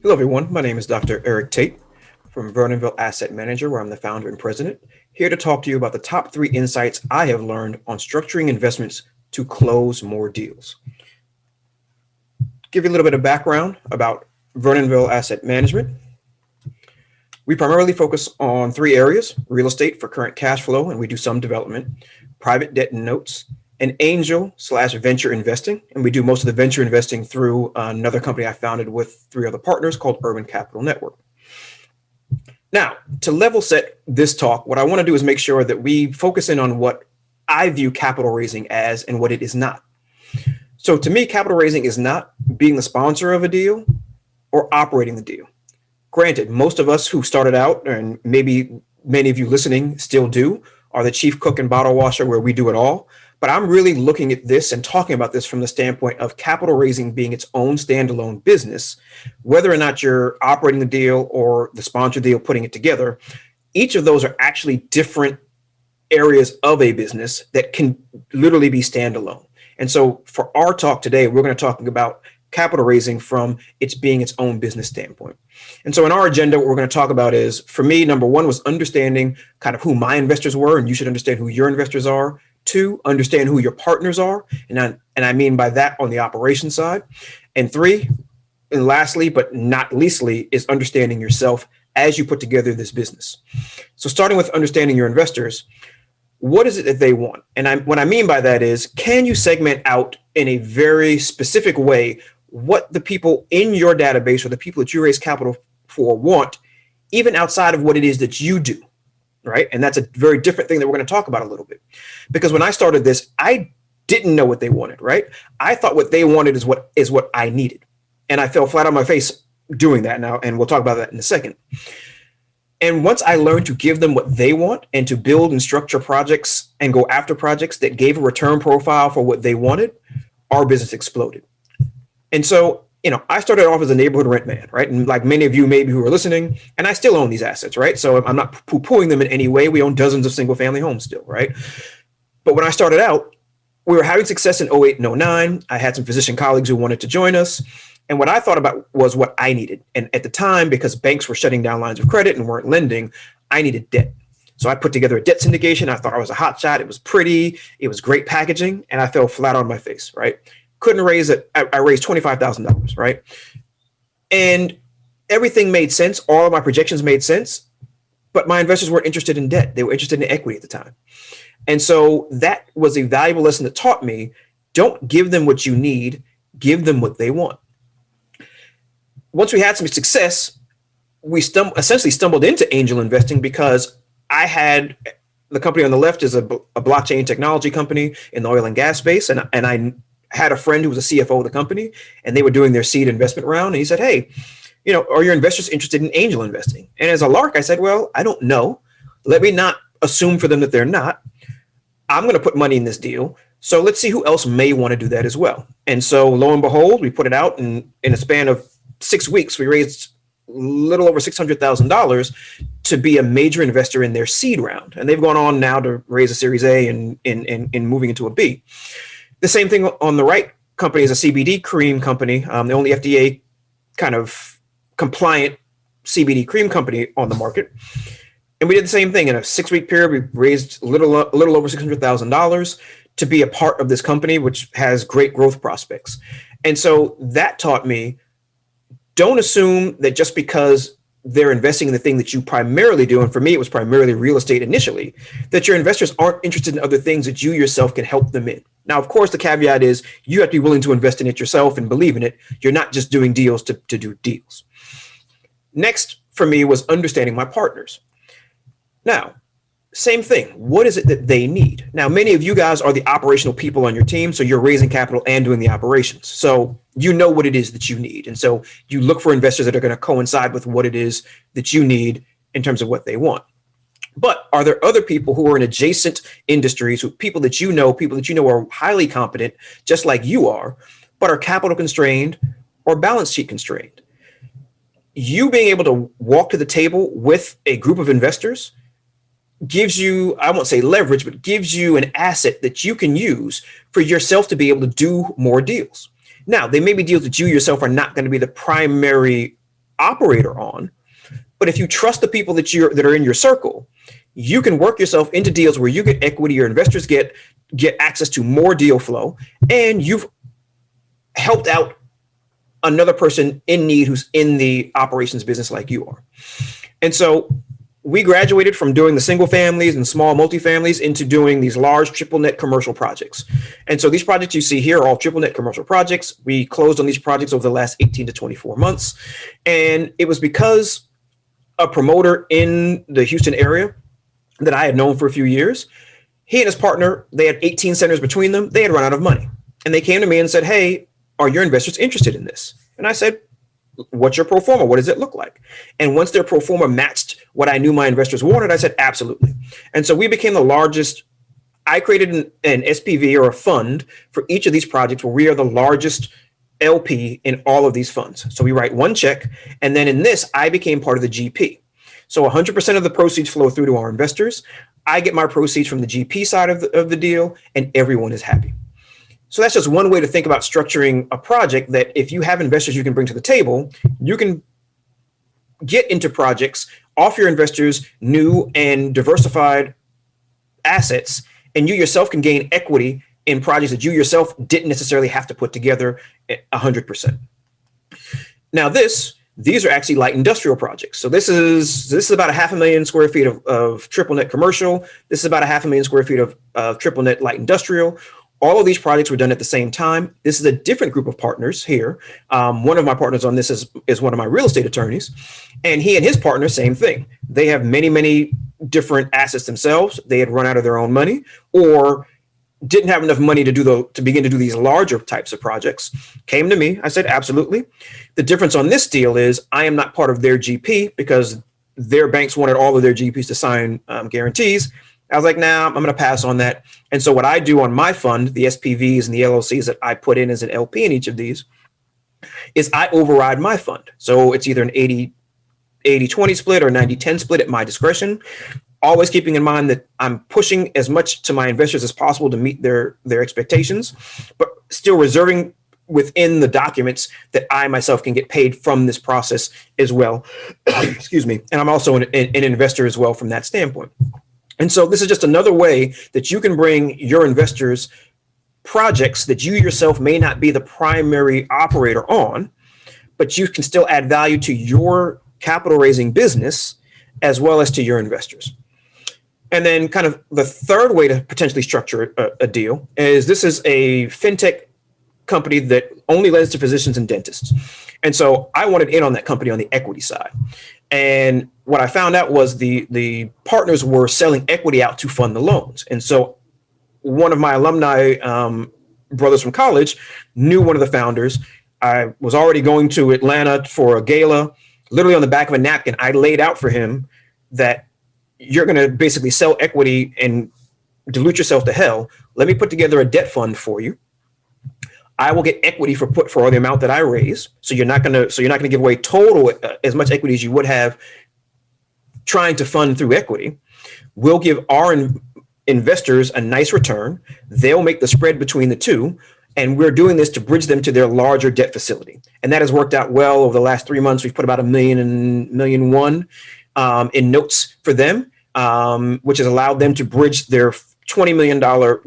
Hello, everyone. My name is Dr. Eric Tate from Vernonville Asset Manager, where I'm the founder and president, here to talk to you about the top 3 insights I have learned on structuring investments to close more deals. Give you a little bit of background about Vernonville Asset Management. We primarily focus on 3 areas: real estate for current cash flow, and we do some development, private debt and notes, and angel/venture investing. And we do most of the venture investing through another company I founded with 3 other partners called Urban Capital Network. Now, to level set this talk, what I want to do is make sure that we focus in on what I view capital raising as and what it is not. So to me, capital raising is not being the sponsor of a deal or operating the deal. Granted, most of us who started out, and maybe many of you listening still do, are the chief cook and bottle washer where we do it all. But I'm really looking at this and talking about this from the standpoint of capital raising being its own standalone business. Whether or not you're operating the deal or the sponsor deal, putting it together, each of those are actually different areas of a business that can literally be standalone. And so for our talk today, we're going to talk about capital raising from its being its own business standpoint. And so in our agenda, what we're going to talk about is, for me, number one was understanding kind of who my investors were, and you should understand who your investors are. 2, understand who your partners are, and I mean by that on the operation side. And 3, and lastly, but not leastly, is understanding yourself as you put together this business. So starting with understanding your investors, what is it that they want? And what I mean by that is, can you segment out in a very specific way what the people in your database or the people that you raise capital for want, even outside of what it is that you do, right? And that's a very different thing that we're going to talk about a little bit. Because when I started this, I didn't know what they wanted, right? I thought what they wanted is what I needed. And I fell flat on my face doing that now, and we'll talk about that in a second. And once I learned to give them what they want and to build and structure projects and go after projects that gave a return profile for what they wanted, our business exploded. And so, I started off as a neighborhood rent man, right? And like many of you maybe who are listening, and I still own these assets, right? So I'm not poo-pooing them in any way. We own dozens of single family homes still, right? But when I started out, we were having success in 08 and 09. I had some physician colleagues who wanted to join us. And what I thought about was what I needed. And at the time, because banks were shutting down lines of credit and weren't lending, I needed debt. So I put together a debt syndication. I thought I was a hot shot. It was pretty. It was great packaging. And I fell flat on my face, right? Couldn't raise it. I raised $25,000, right? And everything made sense. All of my projections made sense. But my investors weren't interested in debt. They were interested in equity at the time. And so that was a valuable lesson that taught me, don't give them what you need, give them what they want. Once we had some success, we essentially stumbled into angel investing because I had the company on the left is a blockchain technology company in the oil and gas space. And I had a friend who was a CFO of the company, and they were doing their seed investment round. And he said, hey, are your investors interested in angel investing? And as a lark, I said, well, I don't know. Let me not assume for them that they're not. I'm going to put money in this deal. So let's see who else may want to do that as well. And so lo and behold, we put it out, and in a span of 6 weeks, we raised a little over $600,000 to be a major investor in their seed round. And they've gone on now to raise a Series A and moving into a B. The same thing on the right company is a CBD cream company, the only FDA kind of compliant CBD cream company on the market. And we did the same thing in a 6-week period. We raised a little over $600,000 to be a part of this company, which has great growth prospects. And so that taught me, don't assume that just because they're investing in the thing that you primarily do, and for me, it was primarily real estate initially, that your investors aren't interested in other things that you yourself can help them in. Now, of course, the caveat is you have to be willing to invest in it yourself and believe in it. You're not just doing deals to do deals. Next, for me, was understanding my partners. Now, same thing. What is it that they need? Now, many of you guys are the operational people on your team, so you're raising capital and doing the operations. So you know what it is that you need. And so you look for investors that are going to coincide with what it is that you need in terms of what they want. But are there other people who are in adjacent industries, people that you know are highly competent, just like you are, but are capital constrained or balance sheet constrained? You being able to walk to the table with a group of investors gives you, I won't say leverage, but gives you an asset that you can use for yourself to be able to do more deals. Now, they may be deals that you yourself are not going to be the primary operator on. But if you trust the people that are in your circle, you can work yourself into deals where you get equity, your investors get access to more deal flow, and you've helped out another person in need who's in the operations business like you are. And so we graduated from doing the single families and small multifamilies into doing these large triple net commercial projects. And so these projects you see here are all triple net commercial projects. We closed on these projects over the last 18 to 24 months. And it was because a promoter in the Houston area that I had known for a few years, he and his partner, they had 18 centers between them. They had run out of money. And they came to me and said, hey, are your investors interested in this? And I said, what's your pro forma? What does it look like? And once their pro forma matched what I knew my investors wanted, I said, absolutely. And so we became the largest. I created an SPV or a fund for each of these projects where we are the largest LP in all of these funds. So we write one check. And then in this, I became part of the GP. So 100% of the proceeds flow through to our investors. I get my proceeds from the GP side of the deal, and everyone is happy. So that's just one way to think about structuring a project, that if you have investors you can bring to the table, you can get into projects, offer your investors new and diversified assets, and you yourself can gain equity in projects that you yourself didn't necessarily have to put together 100%. Now these are actually light industrial projects. So this is about 500,000 square feet of triple net commercial. This is about 500,000 square feet of triple net light industrial. All of these projects were done at the same time. This is a different group of partners here. One of my partners on this is one of my real estate attorneys, and he and his partner, same thing. They have many, many different assets themselves. They had run out of their own money or didn't have enough money to begin to do these larger types of projects. Came to me. I said, absolutely. The difference on this deal is I am not part of their GP because their banks wanted all of their GPs to sign guarantees. I was like, nah, I'm going to pass on that. And so what I do on my fund, the SPVs and the LLCs that I put in as an LP in each of these, is I override my fund. So it's either an 80-20 split or 90-10 split at my discretion, always keeping in mind that I'm pushing as much to my investors as possible to meet their expectations, but still reserving within the documents that I myself can get paid from this process as well. Excuse me. And I'm also an investor as well from that standpoint. And so this is just another way that you can bring your investors projects that you yourself may not be the primary operator on, but you can still add value to your capital raising business as well as to your investors. And then kind of the third way to potentially structure a deal is this is a fintech company that only lends to physicians and dentists. And so I wanted in on that company on the equity side. And what I found out was the partners were selling equity out to fund the loans. And so one of my alumni brothers from college knew one of the founders. I was already going to Atlanta for a gala. Literally on the back of a napkin, I laid out for him that you're going to basically sell equity and dilute yourself to hell. Let me put together a debt fund for you. I will get equity for the amount that I raise. So you're not going to give away total as much equity as you would have trying to fund through equity. We'll give our investors a nice return. They'll make the spread between the two. And we're doing this to bridge them to their larger debt facility. And that has worked out well over the last 3 months. We've put about $1.1 million in notes for them, which has allowed them to bridge their $20 million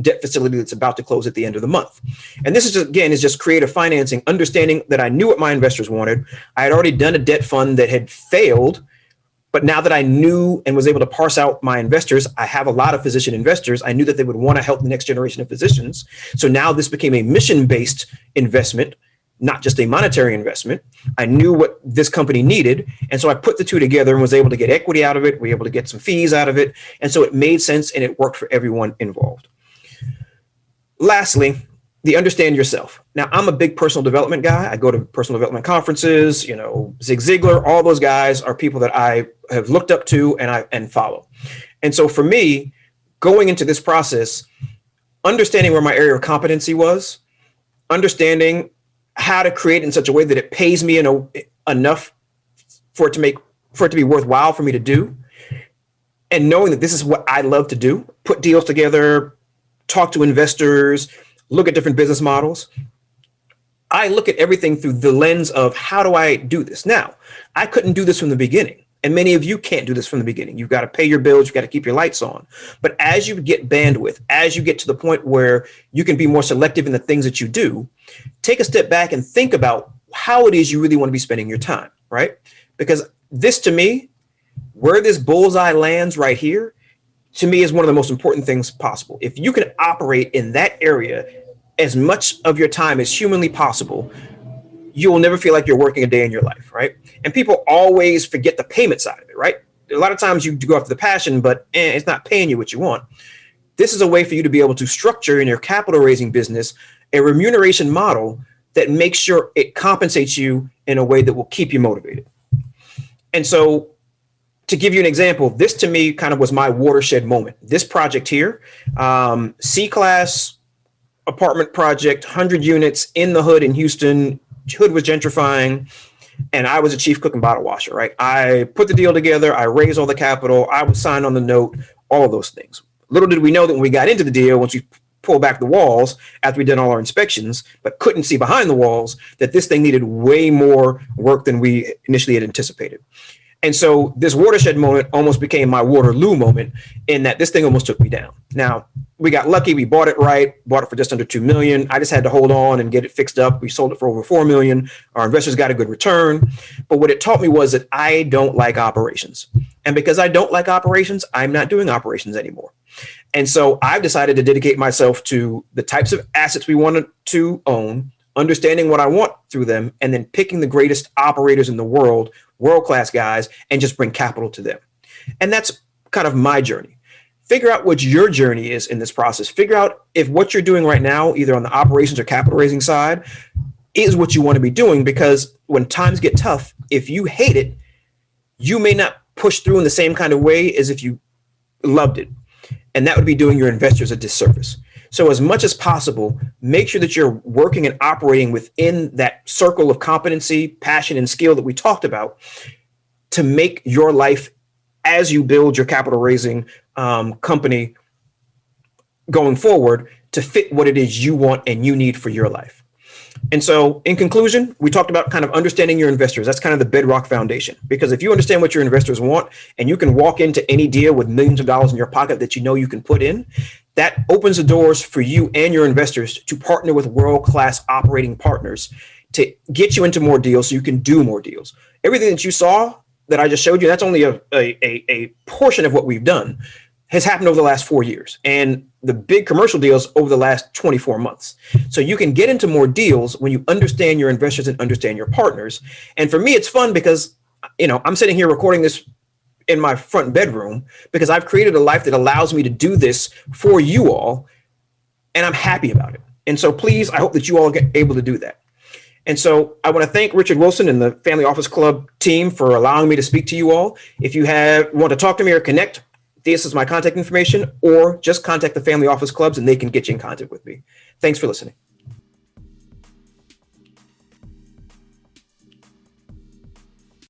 debt facility that's about to close at the end of the month. And this is just creative financing, understanding that I knew what my investors wanted. I had already done a debt fund that had failed, but now that I knew and was able to parse out my investors, I have a lot of physician investors. I knew that they would want to help the next generation of physicians. So now this became a mission-based investment, not just a monetary investment. I knew what this company needed. And so I put the two together and was able to get equity out of it. We were able to get some fees out of it. And so it made sense and it worked for everyone involved. Lastly, the understand yourself. Now, I'm a big personal development guy. I go to personal development conferences, Zig Ziglar, all those guys are people that I have looked up to and follow. And so for me, going into this process, understanding where my area of competency was, understanding how to create in such a way that it pays me enough for it to be worthwhile for me to do, and knowing that this is what I love to do, put deals together, talk to investors, look at different business models. I look at everything through the lens of how do I do this? Now, I couldn't do this from the beginning. And many of you can't do this from the beginning. You've got to pay your bills. You've got to keep your lights on. But as you get bandwidth, as you get to the point where you can be more selective in the things that you do, take a step back and think about how it is you really want to be spending your time, right? Because this, to me, where this bullseye lands right here, to me, is one of the most important things possible. If you can operate in that area as much of your time as humanly possible, you will never feel like you're working a day in your life, right? And people always forget the payment side of it, right? A lot of times you go after the passion, but it's not paying you what you want. This is a way for you to be able to structure in your capital raising business a remuneration model that makes sure it compensates you in a way that will keep you motivated. And so, to give you an example, this to me kind of was my watershed moment. This project here, C-class apartment project, 100 units in the hood in Houston. Hood was gentrifying, and I was a chief cook and bottle washer, right? I put the deal together. I raised all the capital. I was signed on the note, all of those things. Little did we know that when we got into the deal, once we pulled back the walls after we did all our inspections, but couldn't see behind the walls, that this thing needed way more work than we initially had anticipated. And so this watershed moment almost became my Waterloo moment, in that this thing almost took me down. Now, we got lucky. We bought it for just under $2 million. I just had to hold on and get it fixed up. We sold it for over $4 million. Our investors got a good return. But what it taught me was that I don't like operations. And because I don't like operations, I'm not doing operations anymore. And so I've decided to dedicate myself to the types of assets we wanted to own, understanding what I want through them, and then picking the greatest operators in the world, world-class guys, and just bring capital to them. And that's kind of my journey. Figure out what your journey is in this process. Figure out if what you're doing right now, either on the operations or capital raising side, is what you want to be doing, because when times get tough, if you hate it, you may not push through in the same kind of way as if you loved it. And that would be doing your investors a disservice. So as much as possible, make sure that you're working and operating within that circle of competency, passion, and skill that we talked about to make your life, as you build your capital raising company going forward, to fit what it is you want and you need for your life. And so in conclusion, we talked about kind of understanding your investors. That's kind of the bedrock foundation, because if you understand what your investors want and you can walk into any deal with millions of dollars in your pocket that you know you can put in, that opens the doors for you and your investors to partner with world-class operating partners to get you into more deals so you can do more deals. Everything that you saw that I just showed you, that's only a portion of what we've done, has happened over the last 4 years, and the big commercial deals over the last 24 months. So you can get into more deals when you understand your investors and understand your partners. And for me, it's fun because, I'm sitting here recording this in my front bedroom because I've created a life that allows me to do this for you all, and I'm happy about it. And so please, I hope that you all get able to do that. And so I want to thank Richard Wilson and the Family Office Club team for allowing me to speak to you all. If you want to talk to me or connect, this is my contact information, or just contact the Family Office Clubs and they can get you in contact with me. Thanks for listening.